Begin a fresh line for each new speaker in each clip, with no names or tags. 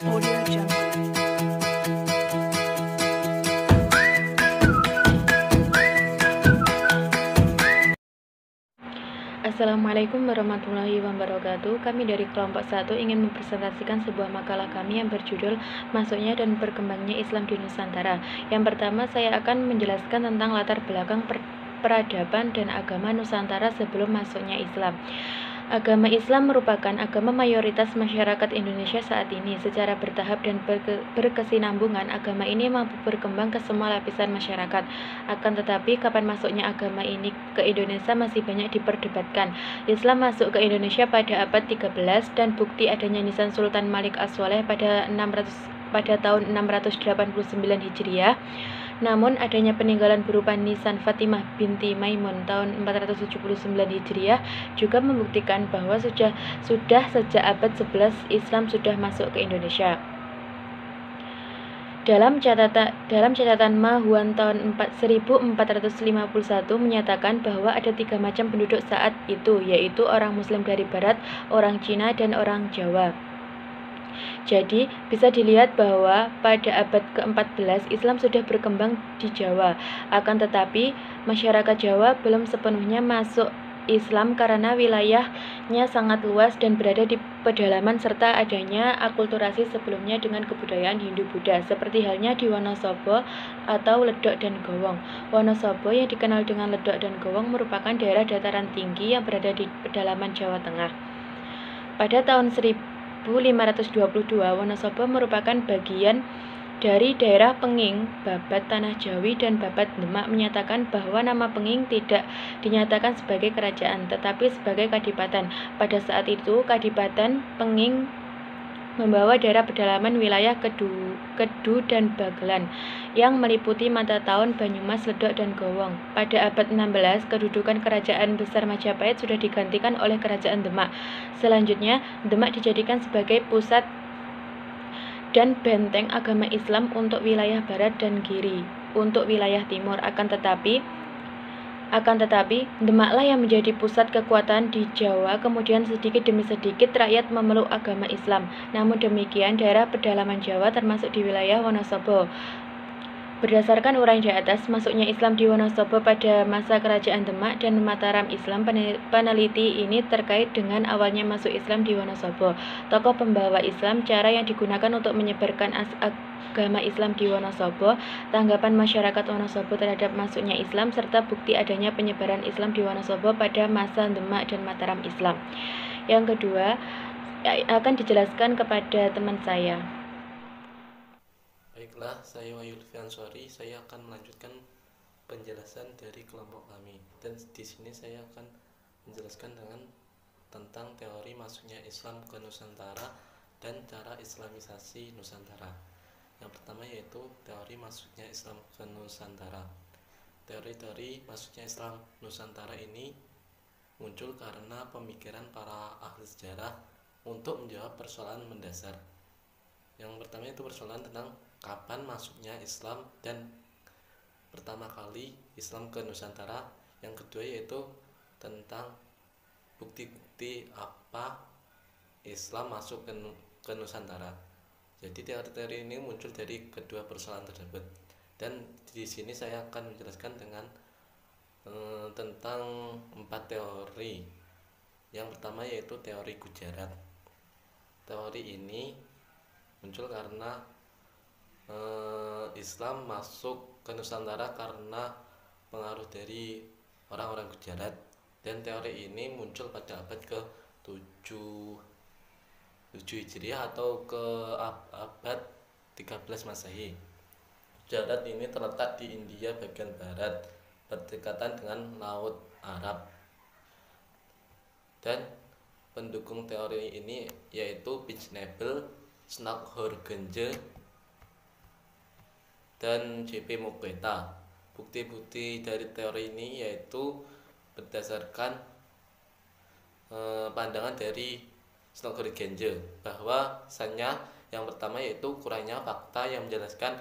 Audio Jungle.
Assalamualaikum warahmatullahi wabarakatuh. Kami dari kelompok 1 ingin mempresentasikan sebuah makalah kami yang berjudul Masuknya dan Berkembangnya Islam di Nusantara. Yang pertama, saya akan menjelaskan tentang latar belakang peradaban dan agama Nusantara sebelum masuknya Islam. Agama Islam merupakan agama mayoritas masyarakat Indonesia saat ini. Secara bertahap dan berkesinambungan, agama ini mampu berkembang ke semua lapisan masyarakat. Akan tetapi, kapan masuknya agama ini ke Indonesia masih banyak diperdebatkan. Islam masuk ke Indonesia pada abad 13 dan bukti adanya nisan Sultan Malik As-Shaleh pada tahun 689 Hijriah. Namun adanya peninggalan berupa nisan Fatimah binti Maimun tahun 479 Hijriah juga membuktikan bahwa sudah sejak abad 11 Islam sudah masuk ke Indonesia. Dalam catatan Ma Huan tahun 1451 menyatakan bahwa ada 3 macam penduduk saat itu, yaitu orang Muslim dari Barat, orang Cina, dan orang Jawa. Jadi, bisa dilihat bahwa pada abad ke-14 Islam sudah berkembang di Jawa. Akan tetapi, masyarakat Jawa belum sepenuhnya masuk Islam karena wilayahnya sangat luas dan berada di pedalaman serta adanya akulturasi sebelumnya dengan kebudayaan Hindu-Buddha, seperti halnya di Wonosobo atau Ledok dan Gowong. Wonosobo yang dikenal dengan Ledok dan Gowong merupakan daerah dataran tinggi yang berada di pedalaman Jawa Tengah. Pada tahun 1522, Wonosobo merupakan bagian dari daerah Penging. Babat Tanah Jawi dan Babat Demak menyatakan bahwa nama Penging tidak dinyatakan sebagai kerajaan, tetapi sebagai kadipaten. Pada saat itu, Kadipaten Penging membawa daerah pedalaman wilayah Kedu dan Bagelan yang meliputi mata tahun Banyumas, Ledok, dan Gowong. Pada abad 16, kedudukan Kerajaan Besar Majapahit sudah digantikan oleh Kerajaan Demak. Selanjutnya, Demak dijadikan sebagai pusat dan benteng agama Islam untuk wilayah barat dan Giri untuk wilayah timur. Akan tetapi, Demaklah yang menjadi pusat kekuatan di Jawa. Kemudian sedikit demi sedikit rakyat memeluk agama Islam. Namun demikian, daerah pedalaman Jawa termasuk di wilayah Wonosobo. Berdasarkan uraian di atas, masuknya Islam di Wonosobo pada masa Kerajaan Demak dan Mataram Islam, peneliti ini terkait dengan awalnya masuk Islam di Wonosobo, tokoh pembawa Islam, cara yang digunakan untuk menyebarkan agama Islam di Wonosobo, tanggapan masyarakat Wonosobo terhadap masuknya Islam, serta bukti adanya penyebaran Islam di Wonosobo pada masa Demak dan Mataram Islam. Yang kedua, akan dijelaskan kepada teman saya.
Baiklah, saya Wahyu Lutfiansori. Saya akan melanjutkan penjelasan dari kelompok kami. Dan di sini saya akan menjelaskan tentang teori masuknya Islam ke Nusantara dan cara Islamisasi Nusantara. Yang pertama yaitu teori masuknya Islam ke Nusantara. Teori-teori masuknya Islam Nusantara ini muncul karena pemikiran para ahli sejarah untuk menjawab persoalan mendasar. Yang pertama itu persoalan tentang kapan masuknya Islam dan pertama kali Islam ke Nusantara. Yang kedua yaitu tentang bukti-bukti apa Islam masuk ke Nusantara. Jadi teori-teori ini muncul dari kedua persoalan tersebut. Dan di sini saya akan menjelaskan tentang 4 teori. Yang pertama yaitu teori Gujarat. Teori ini muncul karena Islam masuk ke Nusantara karena pengaruh dari orang-orang Gujarat, dan teori ini muncul pada abad ke-7 Hijriah atau ke abad 13 Masehi. Gujarat ini terletak di India bagian barat, berdekatan dengan Laut Arab. Dan pendukung teori ini yaitu Pijnebel, Snagghorgenje, dan J.P. Moqueta. Bukti-bukti dari teori ini yaitu berdasarkan pandangan dari Snagghorgenje, bahwasanya yang pertama yaitu kurangnya fakta yang menjelaskan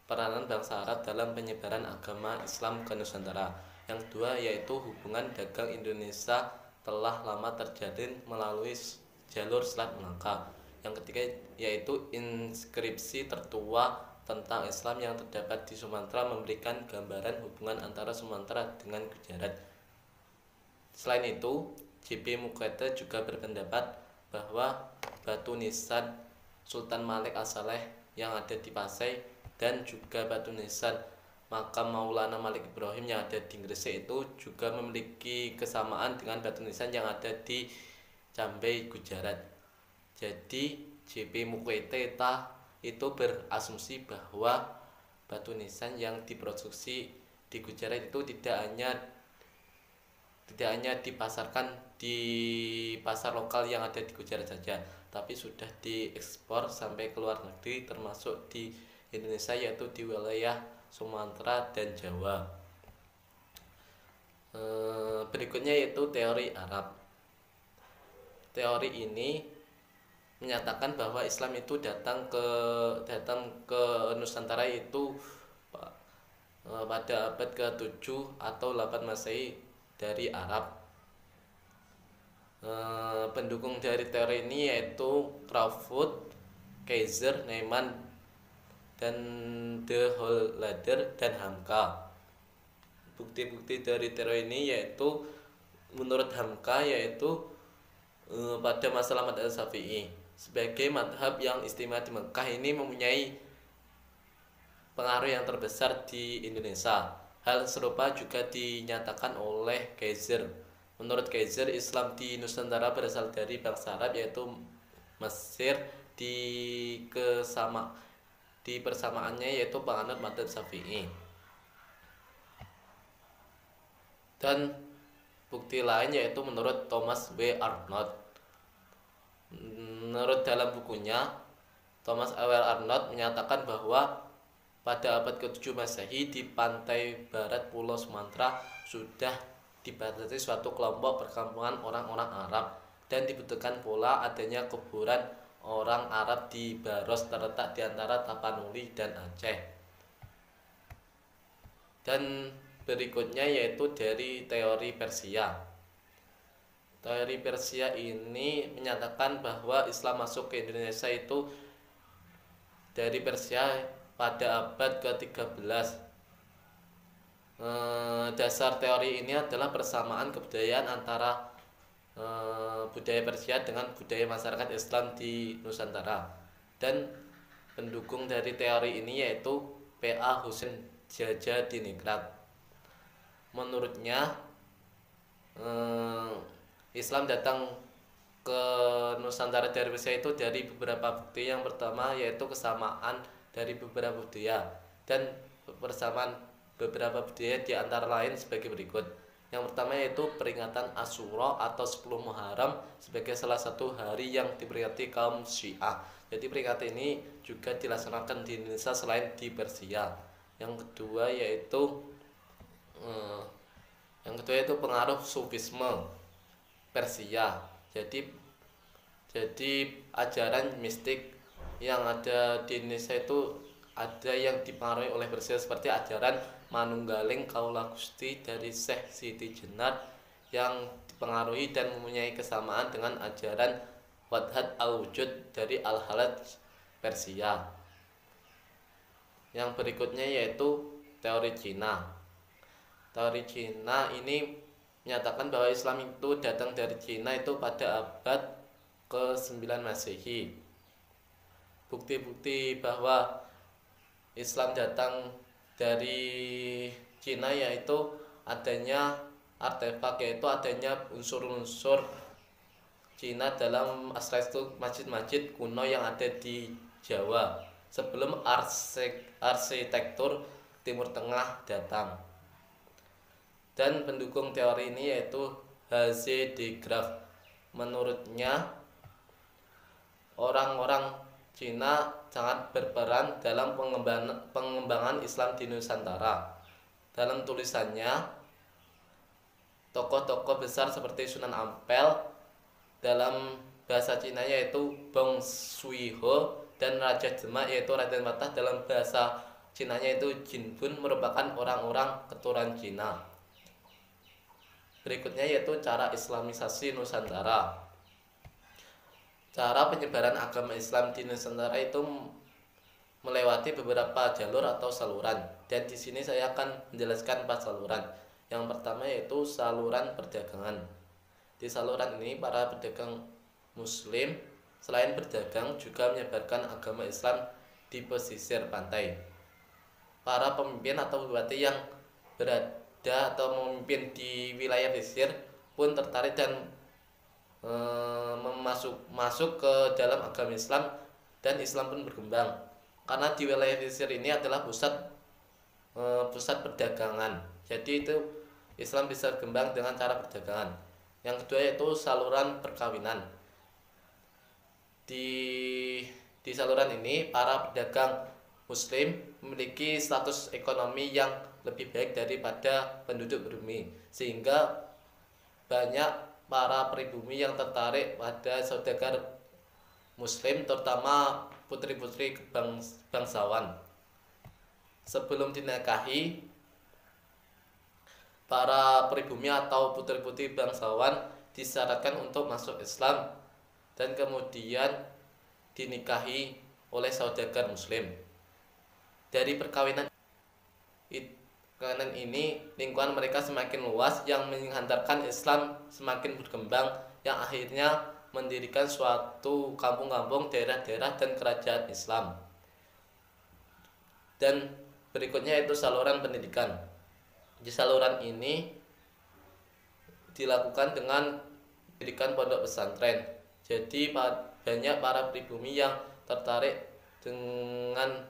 peranan bangsa Arab dalam penyebaran agama Islam ke Nusantara. Yang kedua yaitu hubungan dagang Indonesia telah lama terjalin melalui jalur Selat Melaka. Yang ketiga yaitu inskripsi tertua tentang Islam yang terdapat di Sumatera memberikan gambaran hubungan antara Sumatera dengan Gujarat. Selain itu, J.P. Mukhete juga berpendapat bahwa batu nisan Sultan Malik As-Saleh yang ada di Pasai dan juga batu nisan makam Maulana Malik Ibrahim yang ada di Gresik itu juga memiliki kesamaan dengan batu nisan yang ada di Cambay, Gujarat. Jadi J.P. Mukhete itu berasumsi bahwa batu nisan yang diproduksi di Gujarat itu tidak hanya dipasarkan di pasar lokal yang ada di Gujarat saja, tapi sudah diekspor sampai ke luar negeri termasuk di Indonesia, yaitu di wilayah Sumatera dan Jawa. Berikutnya yaitu teori Arab. Teori ini menyatakan bahwa Islam itu datang ke Nusantara itu pada abad ke-7 atau 8 Masehi dari Arab. Pendukung dari teori ini yaitu Crawford, Kaiser, Neyman, dan De Hollander dan Hamka. Bukti-bukti dari teori ini yaitu menurut Hamka yaitu pada masalah madhab Syafi'i sebagai madhab yang istimewa di Mekah ini mempunyai pengaruh yang terbesar di Indonesia. Hal serupa juga dinyatakan oleh Kaiser. Menurut Kaiser, Islam di Nusantara berasal dari bangsa Arab yaitu Mesir di persamaannya yaitu penganut madhab Syafi'i. Dan bukti lain yaitu menurut Thomas W. Arnold. Menurut dalam bukunya, Thomas W. Arnold menyatakan bahwa pada abad ke-7 Masehi di pantai barat Pulau Sumatera sudah dibatasi suatu kelompok perkampungan orang-orang Arab dan dibutuhkan pula adanya kuburan orang Arab di Baros terletak di antara Tapanuli dan Aceh. Dan berikutnya yaitu dari teori Persia. Teori Persia ini menyatakan bahwa Islam masuk ke Indonesia itu dari Persia pada abad ke-13. Dasar teori ini adalah persamaan kebudayaan antara budaya Persia dengan budaya masyarakat Islam di Nusantara. Dan pendukung dari teori ini yaitu P.A. Husein Jajadiningrat. Menurutnya Islam datang ke Nusantara dari Persia itu dari beberapa bukti. Yang pertama yaitu kesamaan dari beberapa budaya, dan persamaan beberapa budaya di antara lain sebagai berikut. Yang pertama yaitu peringatan Asyura atau 10 Muharram sebagai salah satu hari yang diperingati kaum Syiah. Jadi peringatan ini juga dilaksanakan di Indonesia selain di Persia. Yang kedua yaitu pengaruh Sufisme Persia. Jadi ajaran mistik yang ada di Indonesia itu ada yang dipengaruhi oleh Persia, seperti ajaran Manunggaling Kaula Gusti dari Syekh Siti Jenar yang dipengaruhi dan mempunyai kesamaan dengan ajaran Wadhat Al-Wujud dari Al-Halaj Persia. Yang berikutnya yaitu teori Cina. Teori Cina ini menyatakan bahwa Islam itu datang dari Cina itu pada abad ke-9 Masehi. Bukti-bukti bahwa Islam datang dari Cina yaitu adanya artefak, yaitu adanya unsur-unsur Cina dalam arsitektur masjid-masjid kuno yang ada di Jawa sebelum arsitektur Timur Tengah datang. Dan pendukung teori ini yaitu H.C. de Graaf. Menurutnya orang-orang Cina sangat berperan dalam pengembangan Islam di Nusantara. Dalam tulisannya, tokoh-tokoh besar seperti Sunan Ampel dalam bahasa Cina yaitu Bong Sui-ho, dan Raja Demak yaitu Raden Patah dalam bahasa Cinanya itu Jin Bun merupakan orang-orang keturunan Cina. Berikutnya yaitu cara Islamisasi Nusantara. Cara penyebaran agama Islam di Nusantara itu melewati beberapa jalur atau saluran, dan di sini saya akan menjelaskan 4 saluran. Yang pertama yaitu saluran perdagangan. Di saluran ini para pedagang Muslim selain berdagang juga menyebarkan agama Islam di pesisir pantai. Para pemimpin atau bupati yang berada atau memimpin di wilayah pesisir pun tertarik dan masuk ke dalam agama Islam, dan Islam pun berkembang karena di wilayah pesisir ini adalah pusat perdagangan. Jadi itu Islam bisa berkembang dengan cara perdagangan. Yang kedua yaitu saluran perkawinan. Di saluran ini para pedagang Muslim memiliki status ekonomi yang lebih baik daripada penduduk pribumi, sehingga banyak para pribumi yang tertarik pada saudagar Muslim, terutama putri-putri bangsawan. Sebelum dinikahi, para pribumi atau putri-putri bangsawan disyaratkan untuk masuk Islam dan kemudian dinikahi oleh saudagar Muslim. Dari perkawinan ini, lingkungan mereka semakin luas yang menghantarkan Islam semakin berkembang, yang akhirnya mendirikan suatu kampung-kampung, daerah-daerah, dan kerajaan Islam. Dan berikutnya itu saluran pendidikan. Di saluran ini dilakukan dengan pendidikan pondok pesantren. Jadi banyak para pribumi yang tertarik dengan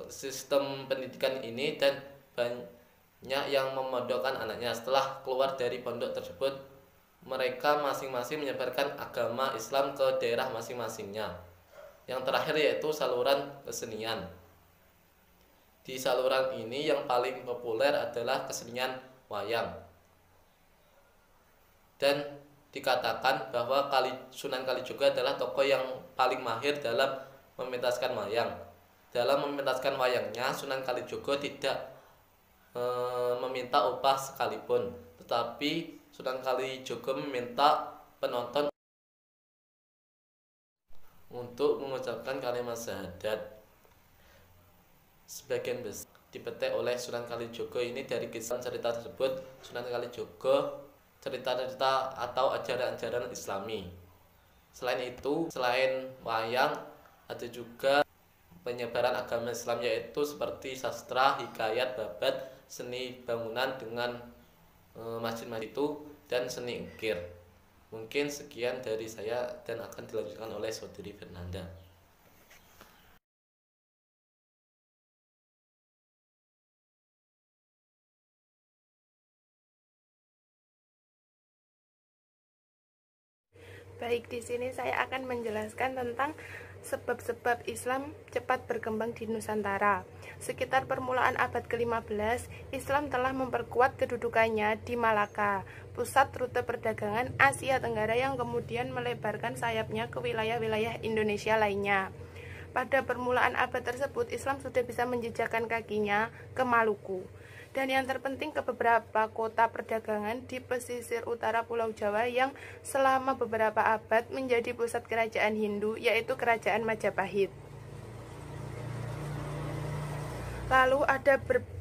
sistem pendidikan ini, dan banyak yang memondokkan anaknya. Setelah keluar dari pondok tersebut, mereka masing-masing menyebarkan agama Islam ke daerah masing-masingnya. Yang terakhir yaitu saluran kesenian. Di saluran ini yang paling populer adalah kesenian wayang. Dan dikatakan bahwa Sunan Kalijogo adalah tokoh yang paling mahir dalam mementaskan wayang. Dalam mementaskan wayangnya, Sunan Kalijogo tidak meminta upah sekalipun, tetapi Sunan Kalijogo meminta penonton untuk mengucapkan kalimat syahadat. Sebagian besar dipetik oleh Sunan Kalijogo ini dari kisah cerita tersebut. Sunan Kalijogo cerita-cerita atau ajaran-ajaran Islami. Selain itu, selain wayang, ada juga penyebaran agama Islam, yaitu seperti sastra, hikayat, babat, seni bangunan dengan masjid-masjid itu, dan seni ukir. Mungkin sekian dari saya dan akan dilanjutkan oleh Saudari Fernanda.
Baik, di sini saya akan menjelaskan tentang sebab-sebab Islam cepat berkembang di Nusantara. Sekitar permulaan abad ke-15, Islam telah memperkuat kedudukannya di Malaka, pusat rute perdagangan Asia Tenggara yang kemudian melebarkan sayapnya ke wilayah-wilayah Indonesia lainnya. Pada permulaan abad tersebut, Islam sudah bisa menjejakkan kakinya ke Maluku, dan yang terpenting ke beberapa kota perdagangan di pesisir utara Pulau Jawa yang selama beberapa abad menjadi pusat kerajaan Hindu, yaitu Kerajaan Majapahit. Lalu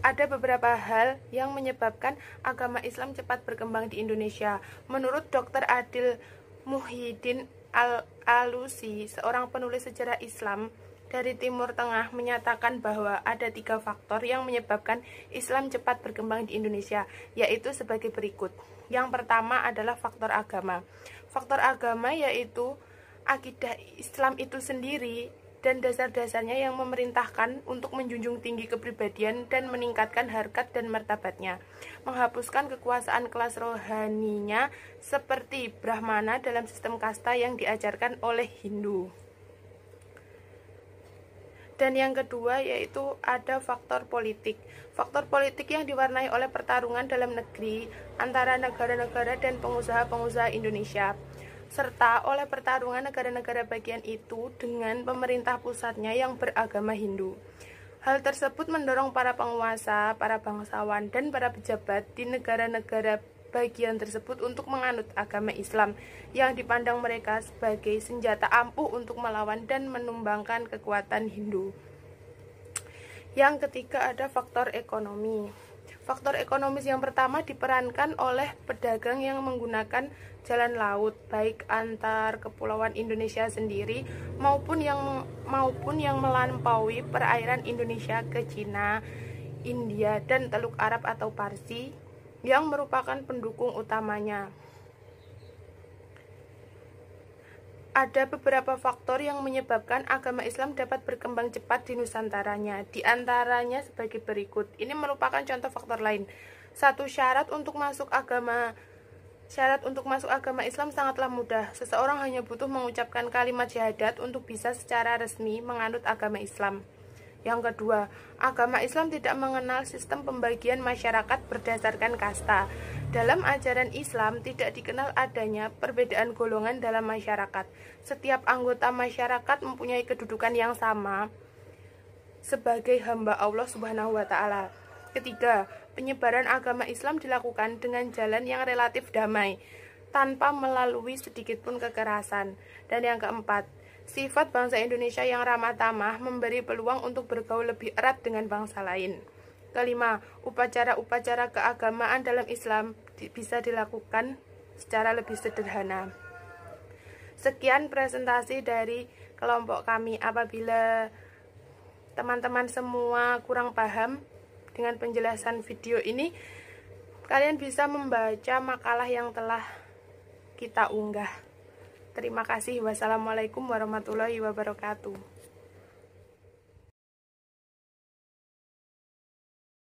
ada beberapa hal yang menyebabkan agama Islam cepat berkembang di Indonesia. Menurut Dr. Adil Muhyiddin Al-Alusi, seorang penulis sejarah Islam dari Timur Tengah, menyatakan bahwa ada 3 faktor yang menyebabkan Islam cepat berkembang di Indonesia, yaitu sebagai berikut. Yang pertama adalah faktor agama. Faktor agama yaitu akidah Islam itu sendiri dan dasar-dasarnya yang memerintahkan untuk menjunjung tinggi kepribadian dan meningkatkan harkat dan martabatnya, menghapuskan kekuasaan kelas rohaninya seperti Brahmana dalam sistem kasta yang diajarkan oleh Hindu. Dan yang kedua yaitu ada faktor politik. Faktor politik yang diwarnai oleh pertarungan dalam negeri antara negara-negara dan pengusaha-pengusaha Indonesia, serta oleh pertarungan negara-negara bagian itu dengan pemerintah pusatnya yang beragama Hindu. Hal tersebut mendorong para penguasa, para bangsawan, dan para pejabat di negara-negara bagian tersebut untuk menganut agama Islam yang dipandang mereka sebagai senjata ampuh untuk melawan dan menumbangkan kekuatan Hindu. Yang ketiga ada faktor ekonomi. Faktor ekonomis yang pertama diperankan oleh pedagang yang menggunakan jalan laut, baik antar kepulauan Indonesia sendiri maupun yang melampaui perairan Indonesia ke Cina, India, dan Teluk Arab atau Parsi yang merupakan pendukung utamanya. Ada beberapa faktor yang menyebabkan agama Islam dapat berkembang cepat di Nusantaranya. Di antaranya sebagai berikut. Ini merupakan contoh faktor lain. 1. Syarat untuk masuk agama Islam sangatlah mudah. Seseorang hanya butuh mengucapkan kalimat syahadat untuk bisa secara resmi menganut agama Islam. Yang kedua, agama Islam tidak mengenal sistem pembagian masyarakat berdasarkan kasta. Dalam ajaran Islam tidak dikenal adanya perbedaan golongan dalam masyarakat. Setiap anggota masyarakat mempunyai kedudukan yang sama sebagai hamba Allah Subhanahu wa taala. Ketiga, penyebaran agama Islam dilakukan dengan jalan yang relatif damai, tanpa melalui sedikitpun kekerasan. Dan yang keempat, sifat bangsa Indonesia yang ramah tamah memberi peluang untuk bergaul lebih erat dengan bangsa lain. Kelima, upacara-upacara keagamaan dalam Islam bisa dilakukan secara lebih sederhana. Sekian presentasi dari kelompok kami. Apabila teman-teman semua kurang paham dengan penjelasan video ini, kalian bisa membaca makalah yang telah kita unggah. Terima kasih. Wassalamualaikum warahmatullahi wabarakatuh.